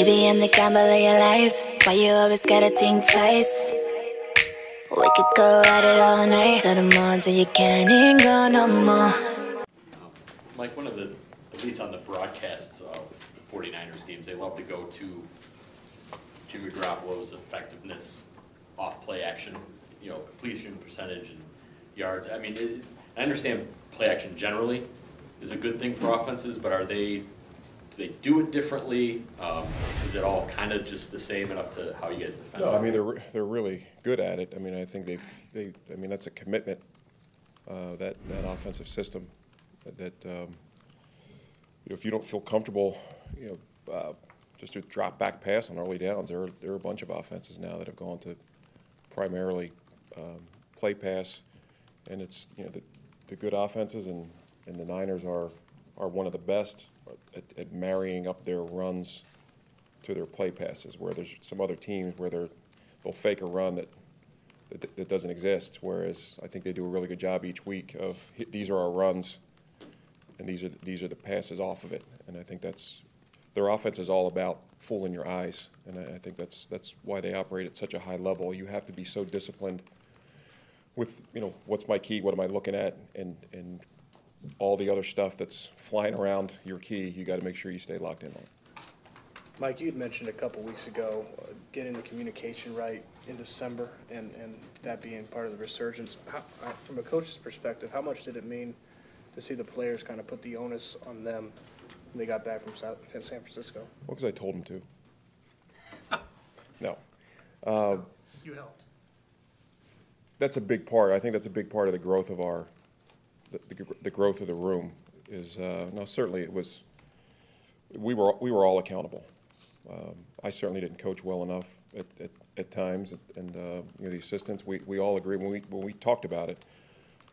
Baby, I'm the gamble of your life. Why you always gotta think twice? We could go at it all night till the morning till you can't even go no more. Mike, one of the, at least on the broadcasts of the 49ers games, they love to go to Jimmy Garoppolo's effectiveness off play action, you know, completion percentage and yards. I mean, I understand play action generally is a good thing for offenses, but do they do it differently? Is it all kind of just the same and up to how you guys defend? No, I mean they're really good at it. I mean I think I mean that's a commitment, that offensive system. That you know, if you don't feel comfortable, you know, just to drop back pass on early downs. There are a bunch of offenses now that have gone to primarily play pass, and it's, you know, the good offenses and the Niners are one of the best at marrying up their runs to their play passes, where there's some other teams where they'll fake a run that doesn't exist, whereas I think they do a really good job each week of these are our runs and these are the passes off of it. And I think their offense is all about fooling your eyes, and I think that's why they operate at such a high level. You have to be so disciplined with, you know, what's my key, what am I looking at, and all the other stuff that's flying around your key. You got to make sure you stay locked in on it. Mike, you had mentioned a couple weeks ago getting the communication right in December and that being part of the resurgence. From a coach's perspective, how much did it mean to see the players kind of put the onus on them when they got back from San Francisco? Well, because I told them to. No. You helped. That's a big part. I think that's a big part of the growth of the growth of the room. Is now certainly it was. We were all accountable. I certainly didn't coach well enough at times, and you know, the assistants. We all agreed when we talked about it.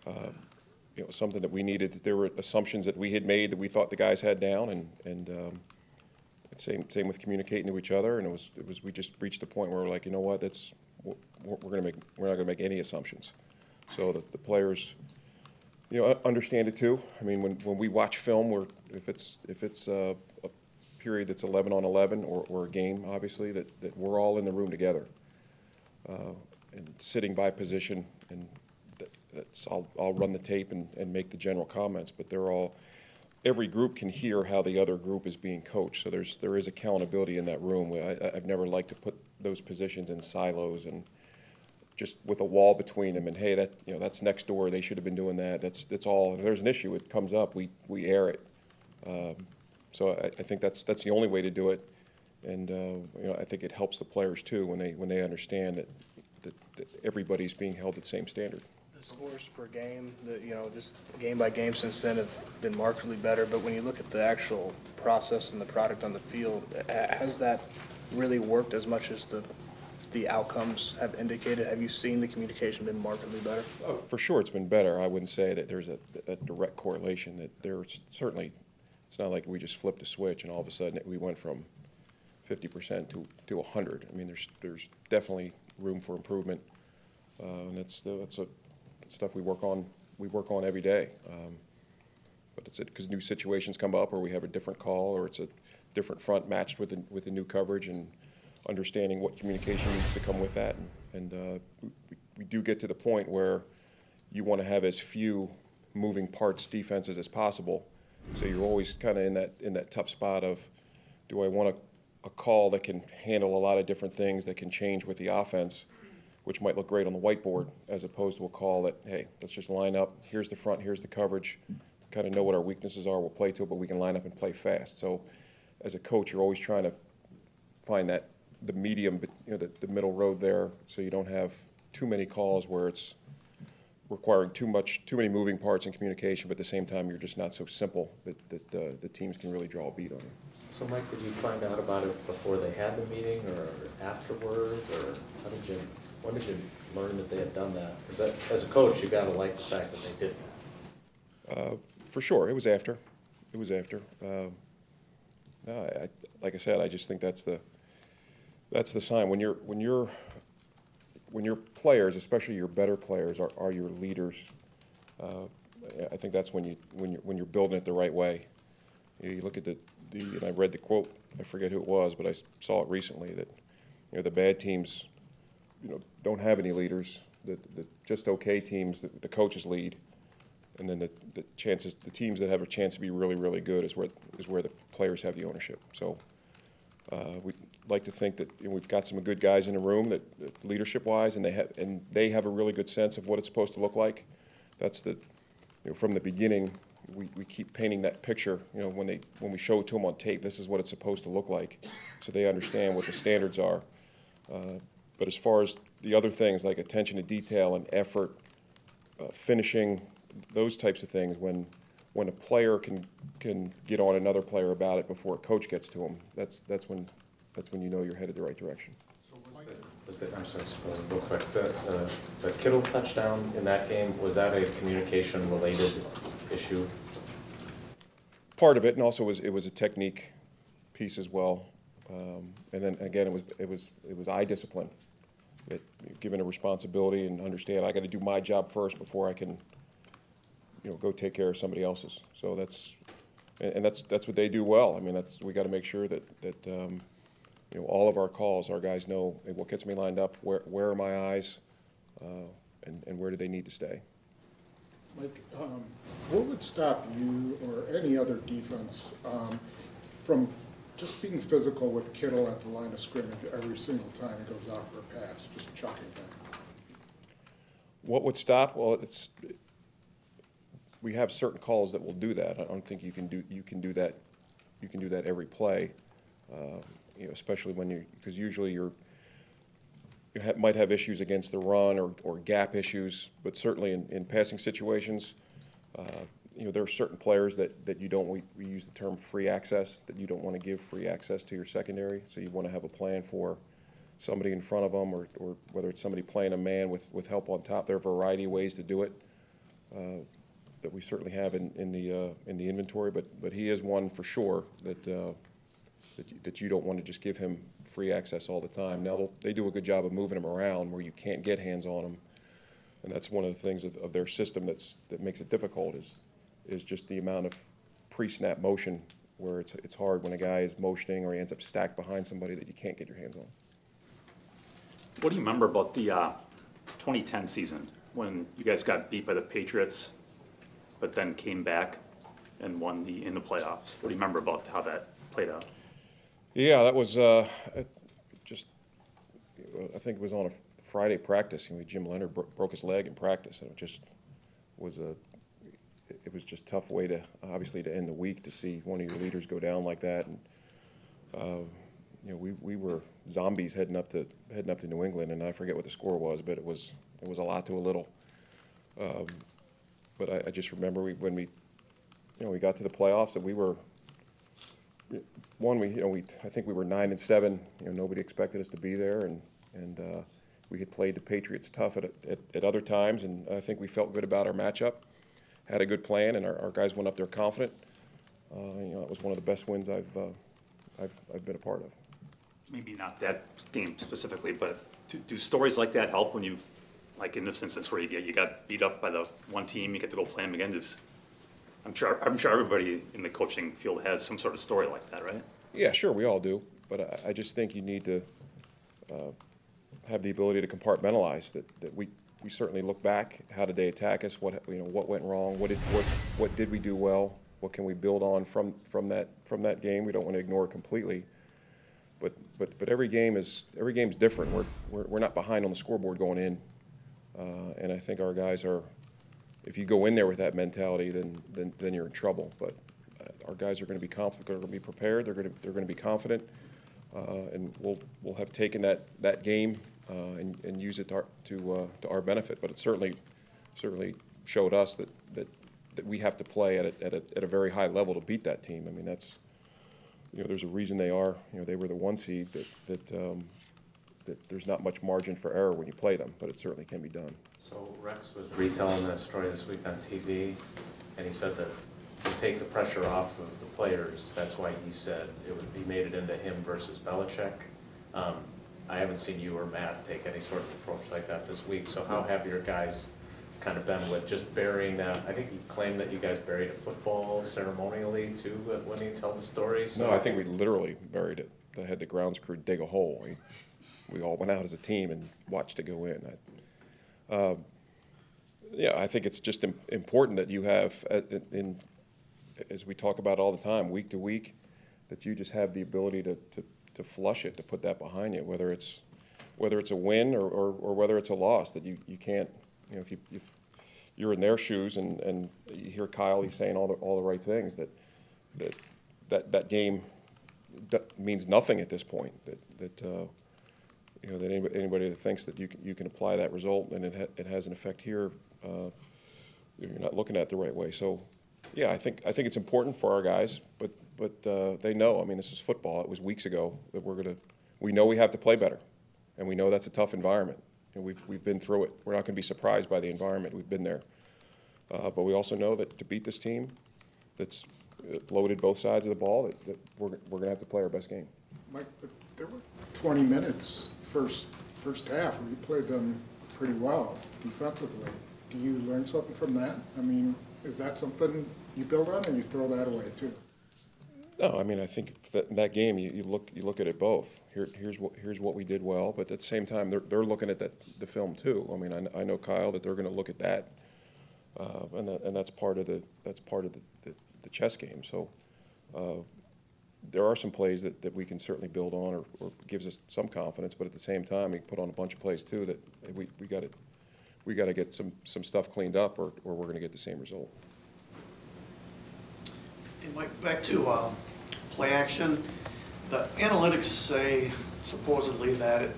You know, something that we needed. There were assumptions that we had made that we thought the guys had down, and same with communicating to each other. And it was we just reached a point where we're like, you know what, we're not gonna make any assumptions. So that the players, you know, understand it too. I mean, when we watch film, if it's a period that's 11 on 11 or a game, obviously that we're all in the room together, and sitting by position, and I'll run the tape and make the general comments, but every group can hear how the other group is being coached. So there is accountability in that room. I've never liked to put those positions in silos and just with a wall between them, and hey, that's next door. They should have been doing that. That's all. If there's an issue, it comes up. We air it. So I think that's the only way to do it, and you know, I think it helps the players too when they understand that everybody's being held at the same standard. The scores per game, you know, just game by game since then have been markedly better. But when you look at the actual process and the product on the field, has that really worked as much as the outcomes have indicated? Have you seen the communication been markedly better? Oh, for sure, it's been better. I wouldn't say that there's a direct correlation. That there's certainly, it's not like we just flipped a switch and all of a sudden we went from 50% to 100. I mean, there's definitely room for improvement, and that's stuff we work on every day. But it's because new situations come up, or we have a different call, or it's a different front matched with the new coverage, and understanding what communication needs to come with that. And we do get to the point where you want to have as few moving parts defenses as possible. So you're always kind of in that tough spot of, do I want a call that can handle a lot of different things that can change with the offense, which might look great on the whiteboard, as opposed to a call that, hey, let's just line up. Here's the front, here's the coverage. Kind of know what our weaknesses are. We'll play to it, but we can line up and play fast. So, as a coach, you're always trying to find the medium, you know, the middle road there, so you don't have too many calls where it's requiring too many moving parts in communication, but at the same time, you're just not so simple that the teams can really draw a beat on you. So, Mike, did you find out about it before they had the meeting, or afterward, or when did you learn that they had done that? Because as a coach, you got to like the fact that they did that. For sure, it was after. It was after. No, like I said, I just think that's the sign when your players, especially your better players, are your leaders. I think that's when you're building it the right way. You look at and I read the quote, I forget who it was, but I saw it recently, that, the bad teams, don't have any leaders, the just okay teams, the coaches lead, and then the teams that have a chance to be really, really good is where the players have the ownership. So we'd like to think that we've got some good guys in the room that leadership-wise, and they have a really good sense of what it's supposed to look like. That's from the beginning. We keep painting that picture, when we show it to them on tape, this is what it's supposed to look like, so they understand what the standards are. But as far as the other things like attention to detail and effort, finishing, those types of things, when a player can get on another player about it before a coach gets to them, that's when you're headed the right direction. I'm sorry, real quick. The Kittle touchdown in that game, was that a communication-related issue? Part of it, and also it was a technique piece as well. And then again, it was eye discipline. Given a responsibility and understand I got to do my job first before I can, go take care of somebody else's. So that's what they do well. I mean, we got to make sure that all of our calls, our guys know what gets me lined up, where are my eyes, and where do they need to stay. Mike, what would stop you or any other defense from just being physical with Kittle at the line of scrimmage every single time he goes out for a pass, just chucking him? What would stop? Well, we have certain calls that will do that. I don't think you can do that every play. Especially because usually you might have issues against the run or gap issues, but certainly in passing situations, there are certain players that you don't, we use the term free access, that you don't want to give free access to your secondary, so you want to have a plan for somebody in front of them, or whether it's somebody playing a man with help on top. There are a variety of ways to do it that we certainly have in the inventory, but he is one for sure that you don't want to just give him free access all the time. Now, they do a good job of moving him around where you can't get hands on him, and that's one of the things of their system that makes it difficult is just the amount of pre-snap motion, where it's hard when a guy is motioning or he ends up stacked behind somebody that you can't get your hands on. What do you remember about the 2010 season when you guys got beat by the Patriots, but then came back and won in the playoffs? What do you remember about how that played out? Yeah, that was I think it was on a Friday practice. Jim Leonard broke his leg in practice, and it was just tough way to end the week, to see one of your leaders go down like that. And we were zombies heading up to New England, and I forget what the score was, but it was a lot to a little. But I just remember when we got to the playoffs, that we were. I think we were 9-7. Nobody expected us to be there, and we had played the Patriots tough at other times, and I think we felt good about our matchup, had a good plan, and our guys went up there confident. It was one of the best wins I've been a part of. Maybe not that game specifically, but do stories like that help when you, like in this instance where you got beat up by the one team, you get to go play them again? I'm sure everybody in the coaching field has some sort of story like that, right? Yeah, sure, we all do. But I just think you need to have the ability to compartmentalize. That we certainly look back. How did they attack us? What went wrong? What did we do well? What can we build on from that game? We don't want to ignore it completely. But every game is different. We're not behind on the scoreboard going in, and I think our guys are. If you go in there with that mentality, then you're in trouble. But our guys are going to be confident, they're going to be prepared, they're going to be confident, and we'll have taken that game and use it to our benefit. But it certainly showed us that we have to play at a very high level to beat that team. I mean, that's there's a reason they were the 1 seed. That there's not much margin for error when you play them, but it certainly can be done. So Rex was retelling that story this week on TV, and he said that to take the pressure off of the players, that's why he said he made it into him versus Belichick. I haven't seen you or Matt take any sort of approach like that this week, so how have your guys kind of been with just burying that? I think you claimed that you guys buried a football ceremonially too, when you tell the stories. No, I think we literally buried it. They had the grounds crew dig a hole. We all went out as a team and watched it go in. Yeah, I think it's just important that you have, as we talk about all the time, week to week, that you just have the ability to flush it, to put that behind you, whether it's a win or whether it's a loss, that you can't, if you're in their shoes and you hear Kyle, he's saying all the right things, that game means nothing at this point, that anybody that thinks that you can apply that result and it has an effect here, you're not looking at it the right way. So, yeah, I think it's important for our guys, but they know. I mean, this is football. It was weeks ago that we know we have to play better, and we know that's a tough environment, and we've been through it. We're not going to be surprised by the environment. We've been there, but we also know that to beat this team, that's loaded both sides of the ball, that we're going to have to play our best game. Mike, but there were 20 minutes first half where you played them pretty well defensively. Do you learn something from that? I mean, is that something you build on, or you throw that away too? No, I mean, I think in that game you look at it both. Here's what we did well, but at the same time they're looking at the film too. I mean, I know, Kyle, that they're going to look at that, and that's part of the chess game. So there are some plays that we can certainly build on, or gives us some confidence. But at the same time, we put on a bunch of plays too that we got to get some stuff cleaned up, or we're going to get the same result. Hey, Mike, back to play action. The analytics say supposedly that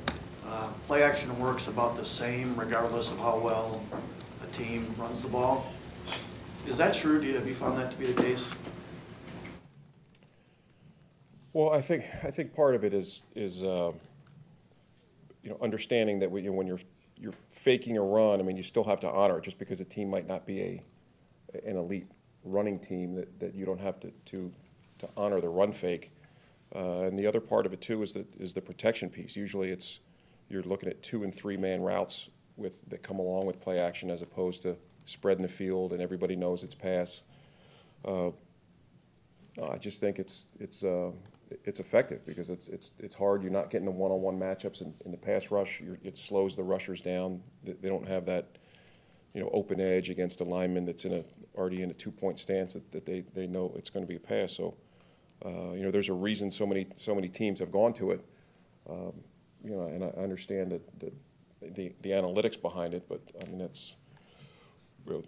play action works about the same regardless of how well a team runs the ball. Is that true? Have you found that to be the case? Well, I think part of it is understanding that when you're faking a run, I mean, you still have to honor it. Just because a team might not be an elite running team, that you don't have to honor the run fake. And the other part of it too is the protection piece. Usually you're looking at 2- and 3-man routes that come along with play action, as opposed to spreading the field and everybody knows it's pass. I just think it's effective because it's hard. You're not getting the one-on-one matchups in the pass rush. It slows the rushers down. They don't have that open edge against a lineman that's already in a 2-point stance that they know it's going to be a pass. So there's a reason so many teams have gone to it. And I understand that the analytics behind it, but I mean that's the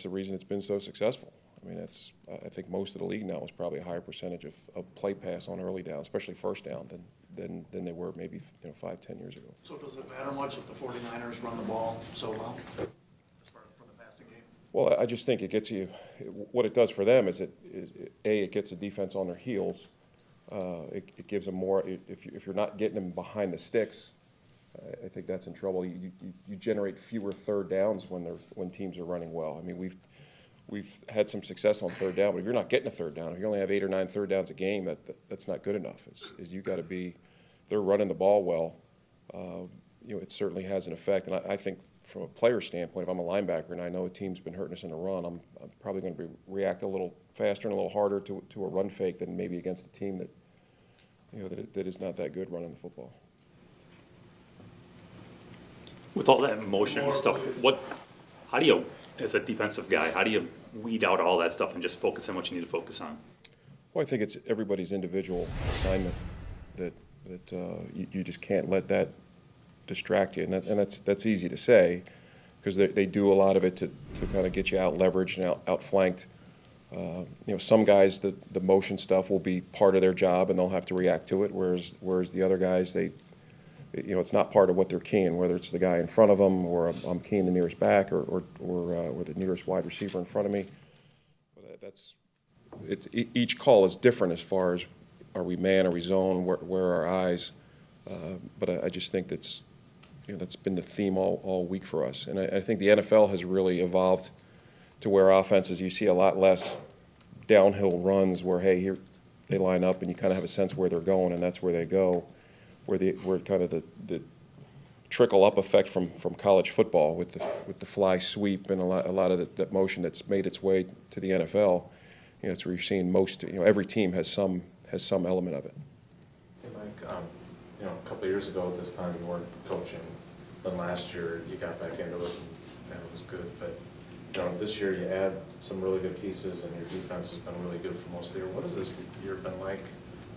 reason it's been so successful. I mean, I think most of the league now is probably a higher percentage of play pass on early down, especially first down, than they were maybe 5-10 years ago. So does it matter much if the 49ers run the ball so well as far as for the passing game? Well, I just think it gets you. What it does for them is it gets the defense on their heels. It gives them more. If you're not getting them behind the sticks, I think that's in trouble. You generate fewer third downs when teams are running well. I mean, we've had some success on third down, but if you're not getting a third down, if you only have 8 or 9 third downs a game, that's not good enough. You got to be, they're running the ball well. It certainly has an effect, and I think from a player standpoint, if I'm a linebacker and I know a team's been hurting us in the run, I'm probably going to react a little faster and a little harder to a run fake than maybe against a team that is not that good running the football. With all that motion and stuff, how do you, as a defensive guy, how do you weed out all that stuff and just focus on what you need to focus on? Well, I think it's everybody's individual assignment that you just can't let that distract you, and that's easy to say because they do a lot of it to kind of get you out leveraged and outflanked. Some guys the motion stuff will be part of their job and they'll have to react to it, whereas the other guys it's not part of what they're keying, whether it's the guy in front of them or I'm keying the nearest back or the nearest wide receiver in front of me. Each call is different as far as are we man, are we zone, where are our eyes. But I just think that's been the theme all week for us. And I think the NFL has really evolved to where offenses, you see a lot less downhill runs where, hey, here they line up and you kind of have a sense where they're going and that's where they go. Where kind of the trickle-up effect from college football with the fly sweep and a lot of that motion that's made its way to the NFL. You know, it's where you're seeing most. You know, every team has some element of it. Hey, Mike, you know, a couple of years ago at this time you weren't coaching. Then last year you got back into it and it was good. But you know, this year you add some really good pieces and your defense has been really good for most of the year. What has this year been like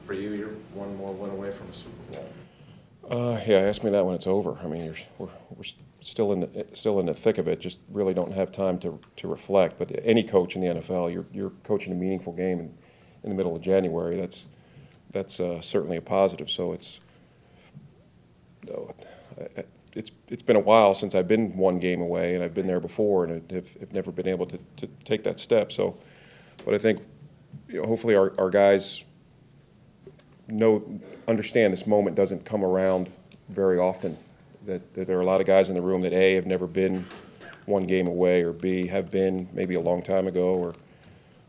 for you? You're one more win away from a Super Bowl. Yeah, ask me that when it's over. I mean, we're still in the thick of it. Just really don't have time to reflect. But any coach in the NFL, you're coaching a meaningful game in the middle of January. That's certainly a positive. So it's been a while since I've been one game away, and I've been there before, and have never been able to take that step. So, but I think, you know, hopefully our guys understand this moment doesn't come around very often, that there are a lot of guys in the room that A, have never been one game away, or B, have been maybe a long time ago, or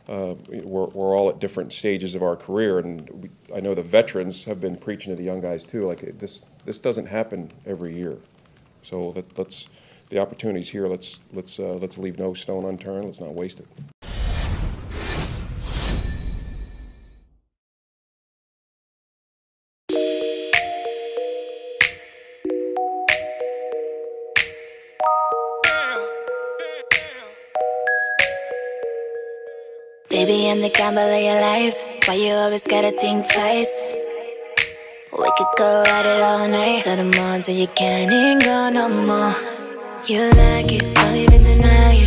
we're all at different stages of our career, and I know the veterans have been preaching to the young guys too, like this doesn't happen every year. So the opportunity's here, let's leave no stone unturned, let's not waste it. Baby, I'm the gamble of your life. Why you always gotta think twice? We could go at it all night till the morning till you can't even go no more. You like it, don't even deny it.